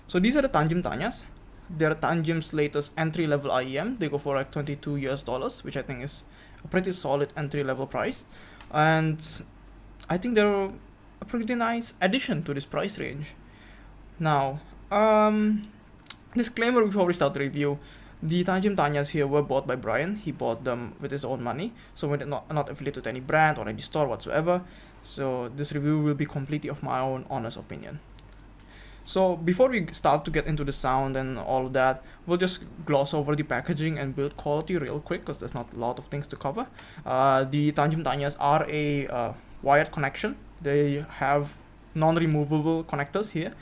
So these are the Tanchjim Tanyas. They're Tanchjim's latest entry-level IEM. They go for like $22, which I think is a pretty solid entry-level price, and I think they're a pretty nice addition to this price range. Now, disclaimer before we start the review: the Tanchjim Tanyas here were bought by Brian. He bought them with his own money, so we're not affiliated to any brand or any store whatsoever. So this review will be completely of my own honest opinion. So before we start to get into the sound and all of that, we'll just gloss over the packaging and build quality real quick because there's not a lot of things to cover. The Tanchjim Tanyas are a wired connection. They have non-removable connectors here,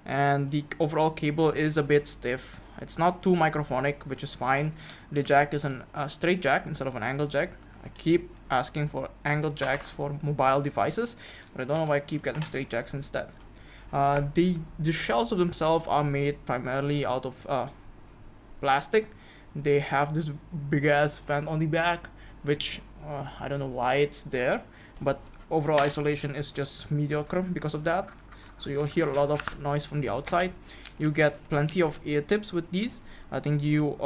and the overall cable is a bit stiff. It's not too microphonic, which is fine. The jack is a straight jack instead of an angle jack. I keep asking for angle jacks for mobile devices, but I don't know why I keep getting straight jacks instead. The shells of themselves are made primarily out of plastic. They have this big ass fan on the back, which I don't know why it's there, but overall isolation is just mediocre because of that. So you'll hear a lot of noise from the outside. You get plenty of ear tips with these. I think you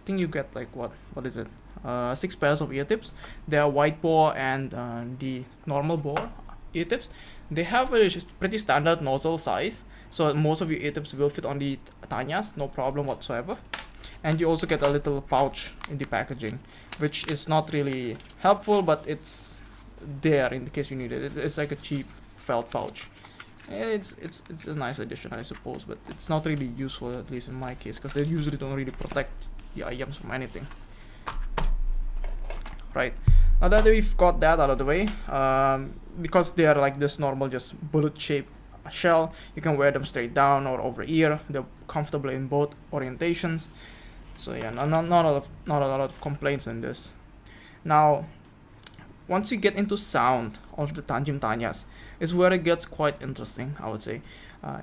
get like what is it? 6 pairs of ear tips. They are wide bore and the normal bore ear tips. They have a pretty standard nozzle size, so most of your ear tips will fit on the Tanyas, no problem whatsoever. And you also get a little pouch in the packaging, which is not really helpful, but it's there in case you need it. It's like a cheap felt pouch. It's a nice addition, I suppose, but it's not really useful, at least in my case, because they usually don't really protect the IEMs from anything. Right, now that we've got that out of the way, because they are like this normal just bullet shaped shell, you can wear them straight down or over ear. They're comfortable in both orientations, so yeah, not a lot of complaints in this. Now, once you get into sound of the Tanchjim Tanyas is where it gets quite interesting, I would say.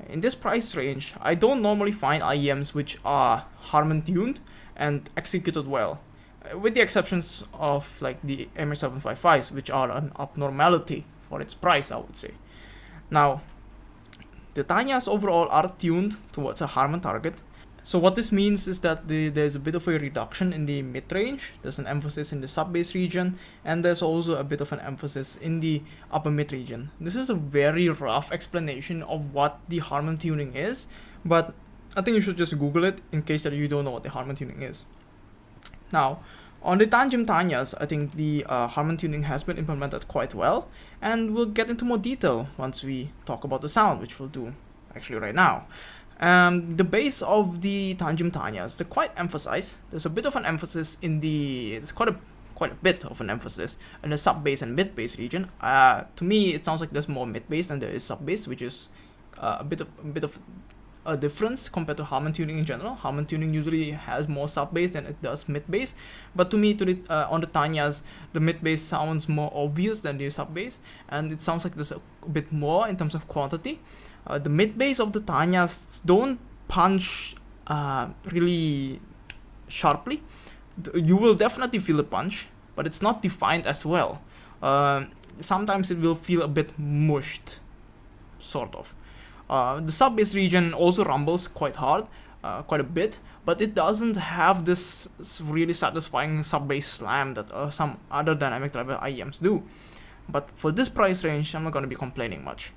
In this price range, I don't normally find IEMs which are Harman tuned and executed well, with the exceptions of like the MA755s, which are an abnormality for its price, I would say. Now, the Tanyas overall are tuned towards a Harman target. So what this means is that there's a bit of a reduction in the mid-range, there's an emphasis in the sub-bass region, and there's also a bit of an emphasis in the upper mid region. This is a very rough explanation of what the Harman tuning is, but I think you should just Google it in case that you don't know what the Harman tuning is. Now, on the Tanchjim Tanyas, I think the Harman tuning has been implemented quite well, and we'll get into more detail once we talk about the sound, which we'll do actually right now. The bass of the Tanchjim Tanyas, they're quite emphasized. There's a bit of an emphasis in it's quite a bit of an emphasis in the sub bass and mid bass region. To me, it sounds like there's more mid bass than there is sub bass, which is a bit of a difference compared to Harman tuning in general. Harman tuning usually has more sub bass than it does mid bass, but to me, on the Tanyas, the mid bass sounds more obvious than the sub bass, and it sounds like there's a bit more in terms of quantity. The mid bass of the Tanyas don't punch really sharply. You will definitely feel a punch, but it's not defined as well. Sometimes it will feel a bit mushed, sort of. The sub bass region also rumbles quite hard, quite a bit, but it doesn't have this really satisfying sub bass slam that some other dynamic driver IEMs do. But for this price range, I'm not going to be complaining much.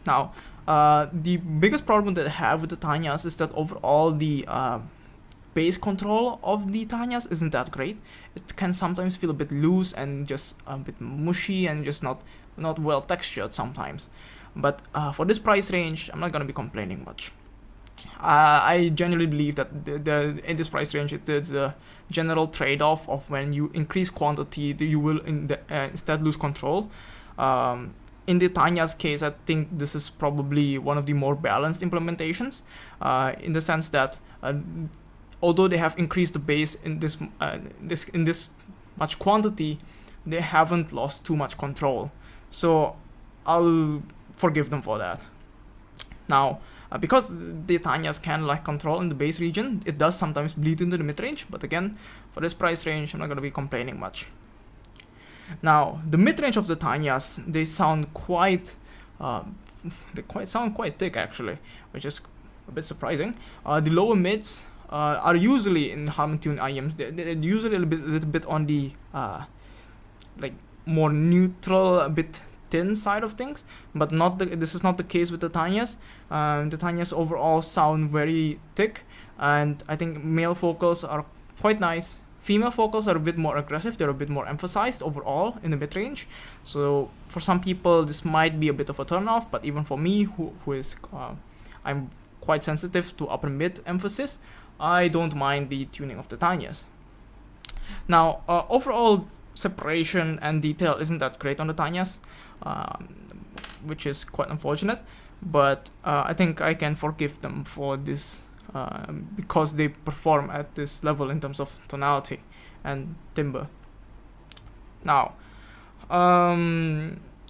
Now, the biggest problem that I have with the Tanyas is that overall the bass control of the Tanyas isn't that great. It can sometimes feel a bit loose and just a bit mushy and just not well textured sometimes. But for this price range, I'm not going to be complaining much. I genuinely believe that in this price range, it's a general trade-off of when you increase quantity, you will instead lose control. In the Tanya's case, I think this is probably one of the more balanced implementations, in the sense that although they have increased the bass in this much quantity, they haven't lost too much control. So I'll forgive them for that. Now, because the Tanyas can lack control in the bass region, it does sometimes bleed into the mid-range, but again, for this price range, I'm not going to be complaining much. Now, the mid-range of the Tanyas, they sound quite thick actually, which is a bit surprising. The lower mids are usually in Harman tune IEMs. They're usually a little bit on the like more neutral, a bit thin side of things, but this is not the case with the Tanyas. The Tanyas overall sound very thick, and I think male vocals are quite nice. Female vocals are a bit more aggressive, they're a bit more emphasized overall in the mid-range. So for some people this might be a bit of a turn-off, but even for me, who is I'm quite sensitive to upper mid emphasis, I don't mind the tuning of the Tanyas. Now, overall separation and detail isn't that great on the Tanyas, which is quite unfortunate, but I think I can forgive them for this because they perform at this level in terms of tonality and timbre. Now,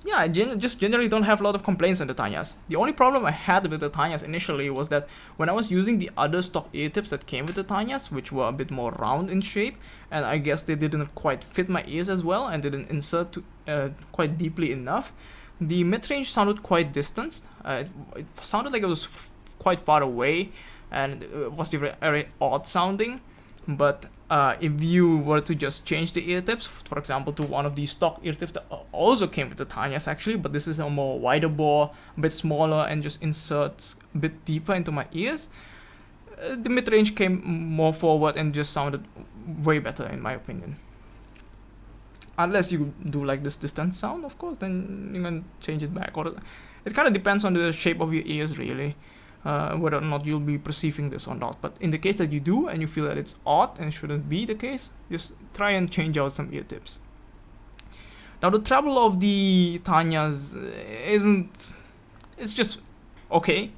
yeah, I just generally don't have a lot of complaints on the Tanyas. The only problem I had with the Tanyas initially was that when I was using the other stock ear tips that came with the Tanyas, which were a bit more round in shape, and I guess they didn't quite fit my ears as well and didn't insert quite deeply enough, the mid-range sounded quite distanced. It sounded like it was quite far away, and it was very odd sounding. But if you were to just change the ear tips, for example, to one of these stock ear tips that also came with the Tanyas actually, but this is a more wider bore, a bit smaller, and just inserts a bit deeper into my ears, the mid-range came more forward and just sounded way better in my opinion. Unless you do like this distant sound, of course, then you can change it back. Or it kind of depends on the shape of your ears really. Whether or not you'll be perceiving this or not. But in the case that you do and you feel that it's odd and shouldn't be the case, just try and change out some ear tips. Now the treble of the Tanyas it's just okay.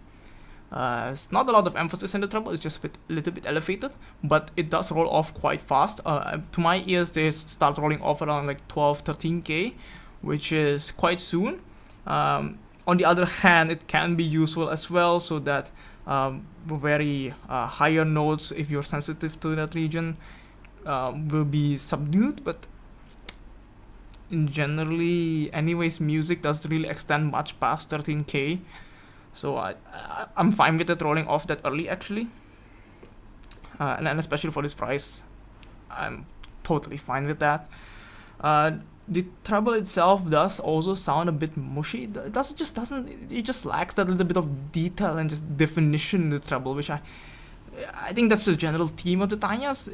It's not a lot of emphasis in the treble, it's just a little bit elevated, but it does roll off quite fast. To my ears, they start rolling off around like 12-13k, which is quite soon. On the other hand, it can be useful as well, so that very higher notes, if you're sensitive to that region, will be subdued. But in generally, anyways, music doesn't really extend much past 13k, so I'm fine with it rolling off that early actually, and especially for this price, I'm totally fine with that. The treble itself does also sound a bit mushy. It just lacks that little bit of detail and just definition in the treble, which I think that's the general theme of the Tanyas.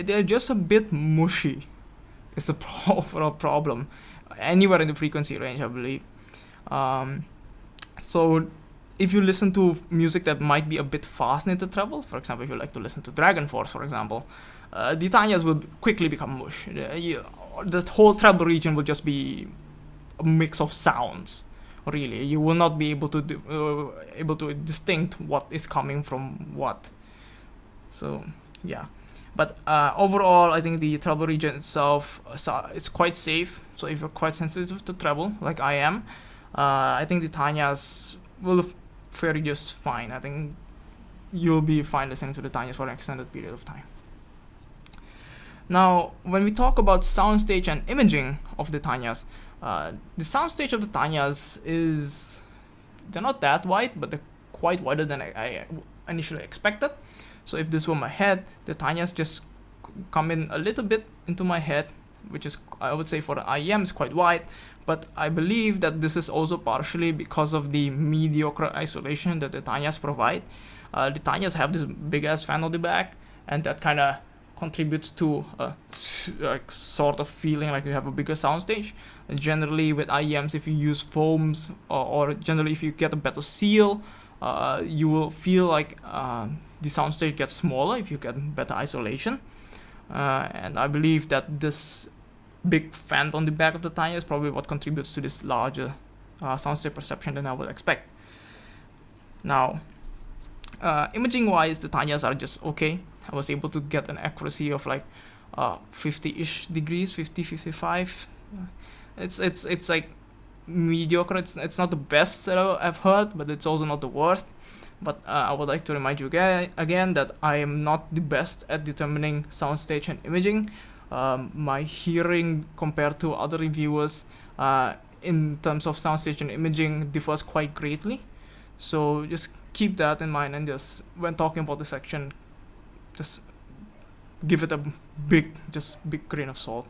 They're just a bit mushy. It's the overall problem anywhere in the frequency range, I believe. So if you listen to music that might be a bit fast in the treble, for example, if you like to listen to Dragon Force, for example, the Tanyas will quickly become mush. The whole treble region will just be a mix of sounds. Really, you will not be able to distinct what is coming from what. So yeah, but overall, I think the treble region itself is quite safe. So if you're quite sensitive to treble, like I am, I think the Tanyas will fare just fine. I think you'll be fine listening to the Tanyas for an extended period of time. Now, when we talk about soundstage and imaging of the Tanyas, the soundstage of the Tanyas they're not that wide, but they're quite wider than I initially expected. So if this were my head, the Tanyas just come in a little bit into my head, which is, I would say, for the IEM is quite wide, but I believe that this is also partially because of the mediocre isolation that the Tanyas provide. The Tanyas have this big ass fan on the back, and that kind of contributes to a sort of feeling like you have a bigger soundstage. And generally with IEMs, if you use foams or generally if you get a better seal, you will feel like the soundstage gets smaller if you get better isolation. And I believe that this big fan on the back of the Tanya is probably what contributes to this larger soundstage perception than I would expect. Now, imaging wise, the Tanyas are just okay. I was able to get an accuracy of like 50-ish degrees, 50-55. It's like mediocre. It's not the best that I've heard, but it's also not the worst. But I would like to remind you again that I am not the best at determining soundstage and imaging. My hearing compared to other reviewers in terms of soundstage and imaging differs quite greatly. So just keep that in mind, and just when talking about the section, just give it a big grain of salt.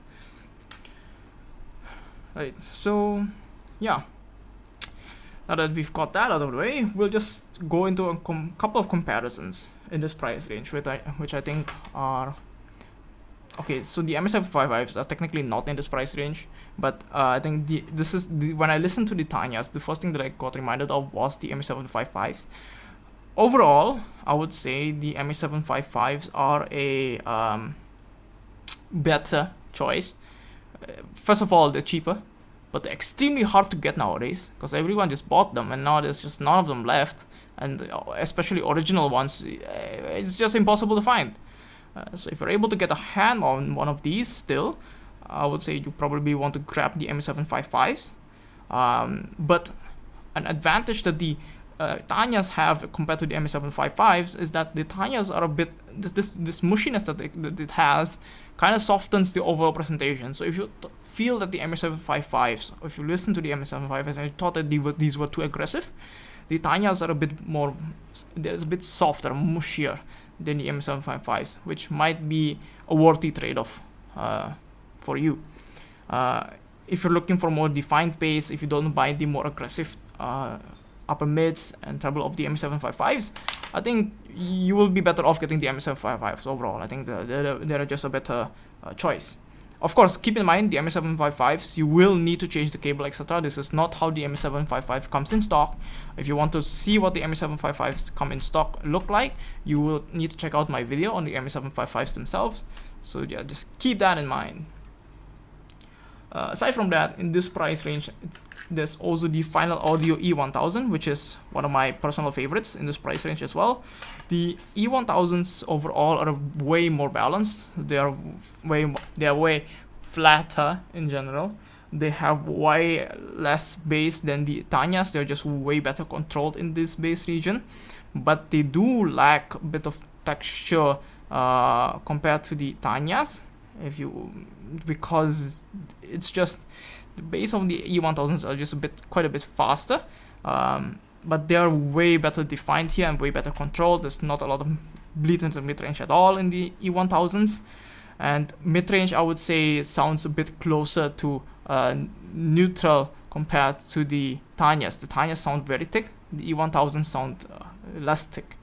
Right, so yeah, now that we've got that out of the way, we'll just go into a couple of comparisons in this price range, which I think are okay. So the MS755s are technically not in this price range, but I think when I listened to the Tanyas, the first thing that I got reminded of was the MS755s. Overall, I would say the MS755s are a better choice. First of all, they're cheaper, but they're extremely hard to get nowadays because everyone just bought them, and now there's just none of them left, and especially original ones, it's just impossible to find. So if you're able to get a hand on one of these still, I would say you probably want to grab the MS755s. But an advantage that the Tanyas have compared to the MS755s is that the Tanyas are a bit, this mushiness that it has kind of softens the overall presentation. So if you feel that the MS755s, or if you listen to the MS755s and you thought that these were too aggressive, the Tanyas are a bit more, they're a bit softer, mushier than the MS755s, which might be a worthy trade-off for you. If you're looking for more defined bass, if you don't buy the more aggressive upper mids and treble of the MS755s, I think you will be better off getting the MS755s overall. I think they're just a better choice. Of course, keep in mind the MS755s, you will need to change the cable, etc. This is not how the MS755 comes in stock. If you want to see what the MS755s come in stock look like, you will need to check out my video on the MS755s themselves. So yeah, just keep that in mind. Aside from that, in this price range, there's also the Final Audio E1000, which is one of my personal favorites in this price range as well. The E1000s overall are way more balanced. They are way flatter in general. They have way less bass than the Tanyas. They're just way better controlled in this bass region, but they do lack a bit of texture compared to the Tanyas. Because it's just the bass of the E1000s are just quite a bit faster, but they're way better defined here and way better controlled. There's not a lot of bleed into mid-range at all in the E1000s, and mid-range I would say sounds a bit closer to neutral compared to the Tanyas. The Tanyas sound very thick, the E1000s sound less thick.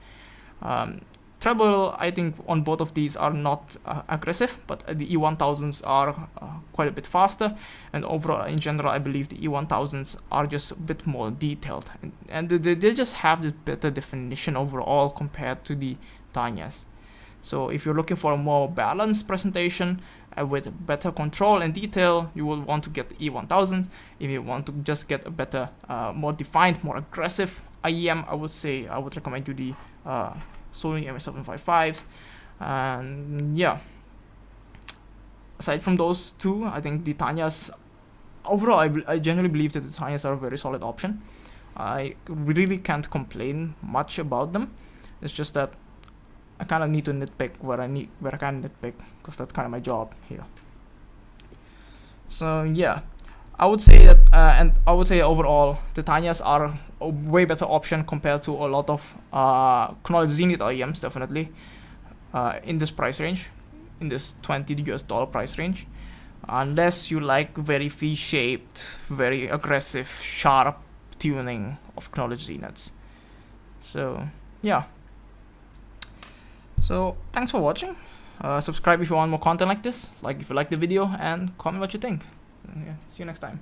Treble, I think on both of these are not aggressive, but the E1000s are quite a bit faster, and overall in general I believe the E1000s are just a bit more detailed, and they just have the better definition overall compared to the Tanyas. So if you're looking for a more balanced presentation with better control and detail, you will want to get the E1000s. If you want to just get a better, more defined, more aggressive IEM, I would recommend you the Sony MS755s. And yeah, aside from those two, I think the Tanyas, overall I generally believe that the Tanyas are a very solid option. I really can't complain much about them. It's just that I kind of need to nitpick where I can nitpick, because that's kind of my job here. So yeah, I would say that, and I would say overall, the Tanyas are a way better option compared to a lot of Knowledge Zenith IEMs, definitely, in this price range, in this $20 price range, unless you like very V-shaped, very aggressive, sharp tuning of Knowledge Zeniths. So yeah. So thanks for watching. Subscribe if you want more content like this, like if you like the video, and comment what you think. Yeah, see you next time.